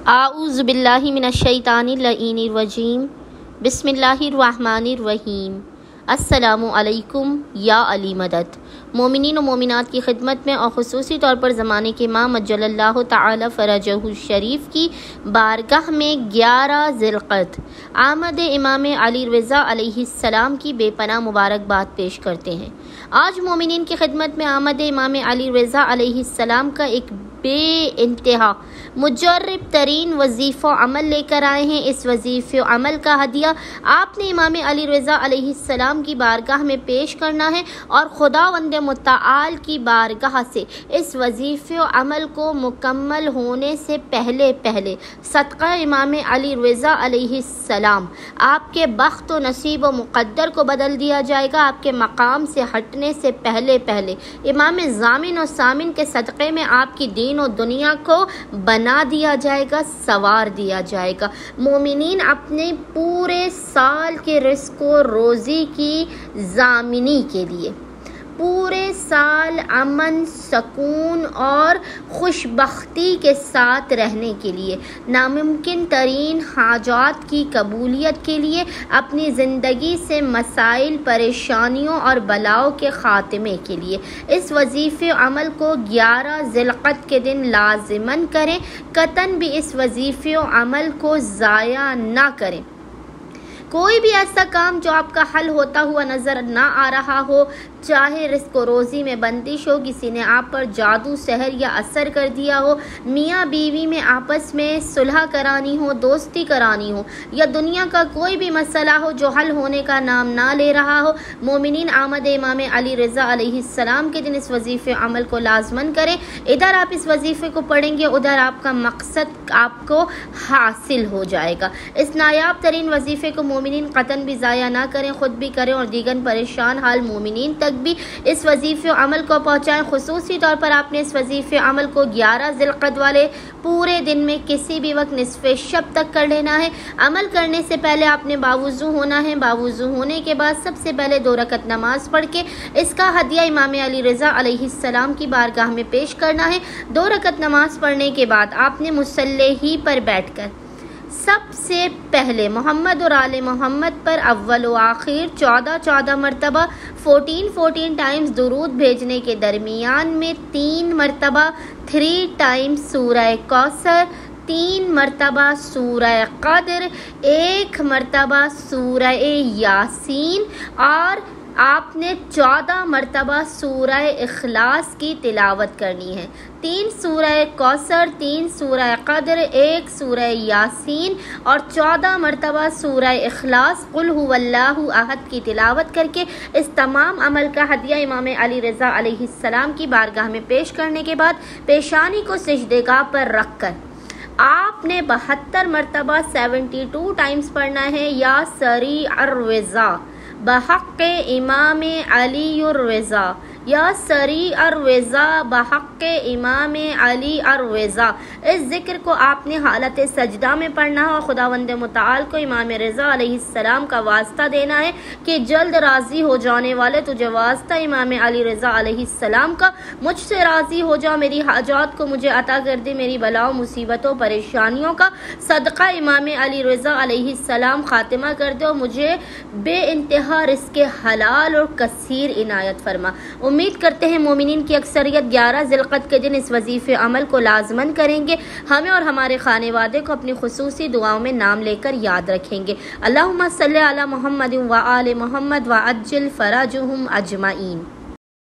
आऊज़ु बिल्लाहि मिनश्शैतानिर रजीम बिस्मिल्लाहिर्रहमानिर्रहीम। अस्सलामु अलैकुम या अली मदद। मोमिनीन व मोमिनात की खिदमत में और ख़ुसूसी तौर पर ज़माने के इमाम अज्जलल्लाहु ताला फ़रजहु शरीफ की बारगाह में 11 ज़िलक़द आमद इमाम अली रज़ा अलैहिस्सलाम की बेपनाह मुबारकबाद पेश करते हैं। आज मोमिनीन की खिदमत में आमद इमाम अली रज़ा अलैहिस्सलाम का एक बेइंतहा मुजर्रब तरीन वजीफ़ा अमल लेकर आए हैं। इस वजीफ़े अमल का हदिया आपने इमाम अली रज़ा अलैहिस्सलाम की बारगाह में पेश करना है और खुदावंद मुत्तआल की बारगाह से इस वजीफ़े अमल को मुकम्मल होने से पहले पहले सदक़ा इमाम अली रज़ा अलैहिस्सलाम आपके बख्त व नसीब व मुक़द्दर को बदल दिया जाएगा। आपके मकाम से हटने से पहले पहले इमाम ज़ामिन और सामिन के सदक़े में आपकी दीन और दुनिया को बना दिया जाएगा, सवार दिया जाएगा। मोमिनीन अपने पूरे साल के रिज़्क़ व रोज़ी की ज़ामिनी के लिए पूरे साल अमन, सकून और खुशबख्ती के साथ रहने के लिए, नामुमकिन तरीन हाजात की कबूलियत के लिए, अपनी ज़िंदगी से मसाइल, परेशानियों और बलाओं के ख़ात्मे के लिए इस वजीफ़े अमल को 11 ज़िलक़द के दिन लाज़िमन करें। कतन भी इस वजीफ़े अमल को ज़ाया ना करें। कोई भी ऐसा काम जो आपका हल होता हुआ नज़र ना आ रहा हो, चाहे रिज़्क़ रोज़ी में बंदिश हो, किसी ने आप पर जादू, सहर या असर कर दिया हो, मियाँ बीवी में आपस में सुलह करानी हो, दोस्ती करानी हो, या दुनिया का कोई भी मसला हो जो हल होने का नाम ना ले रहा हो, मोमिनीन आमद इमाम अली रज़ा अलैहिस्सलाम के दिन इस वजीफ़े अमल को लाज़मन करें। इधर आप इस वजीफ़े को पढ़ेंगे, उधर आपका मकसद आपको हासिल हो जाएगा। इस नायाब तरीन वजीफ़े को मोमिनीन कतन भी ज़ाया ना करें, ख़ुद भी करें और दीगर परेशान हाल मोमिनीन तक भी इस वजीफ़े अमल को पहुँचाएँ। ख़ुसूसी तौर पर आपने इस वजीफ़े अमल को 11 ज़िलक़द वाले पूरे दिन में किसी भी वक्त निस्फ़े शब तक कर लेना है। अमल करने से पहले आपने बावुज़ू होना है। बावुज़ू होने के बाद सबसे पहले 2 रकत नमाज पढ़ के इसका हदिया इमाम अली रज़ा अलैहिस्सलाम की बारगाह में पेश करना है। 2 रकत नमाज पढ़ने के बाद आपने मुसल्ले ही पर बैठकर सबसे पहले मोहम्मद और आले मोहम्मद पर अव्वल व आखिर 14 मरतबा 14 टाइम्स दुरूद भेजने के दरमियान में 3 मरतबा 3 टाइम्स सूरह कौसर, 3 मरतबा सूरह क़द्र, 1 मरतबा सूरह यासीन और आपने 14 मरतबा सूरह इखलास की तिलावत करनी है। 3 सूरह कौसर, 3 सूरह क़द्र, 1 सूरह यासीन और 14 मरतबा सूरह इखलास कुल हुवल्लाहु अहद की तिलावत करके इस तमाम अमल का हदिया इमाम अली रज़ा अलैहिस्सलाम की बारगाह में पेश करने के बाद पेशानी को सिजदेगाह पर रख कर आपने 72 मरतबा 72 टाइम्स पढ़ना है। या सरी अर्रज़ा बहक़्क़े इमाम अली अर्रज़ा, या सरी अर्रज़ा बहक़्क़े इमाम अली अर्रज़ा। इस ज़िक्र को आपने हालत सजदा में पढ़ना है और खुदावंद मुत्तआल को इमाम रज़ा अलैहिस्सलाम का वास्ता देना है कि जल्द राज़ी हो जाने वाले तुझे वास्ता इमाम अली रज़ा अलैहिस्सलाम का, मुझसे राज़ी हो जा, मेरी हाजात को मुझे अता कर दे, मेरी बलाओं, मुसीबतों, परेशानियों का सदक़ा इमाम अली रज़ा अलैहिस्सलाम ख़ातिमा कर दे और मुझे बेइंतहा रिज़्क़ हलाल और कसीर इनायत फरमा। उम्मीद करते हैं मोमिनीन की अक्सरियत 11 ज़िलक़द के दिन इस वजीफ़े अमल को लाज़मन करेंगे। हमें और हमारे खानेवादे को अपनी खुसूसी दुआओं में नाम लेकर याद रखेंगे। अल्लाहुम्मा सल्ली अला मुहम्मद व आले मुहम्मद व अज्जिल फ़राजुहुम अजमाइन।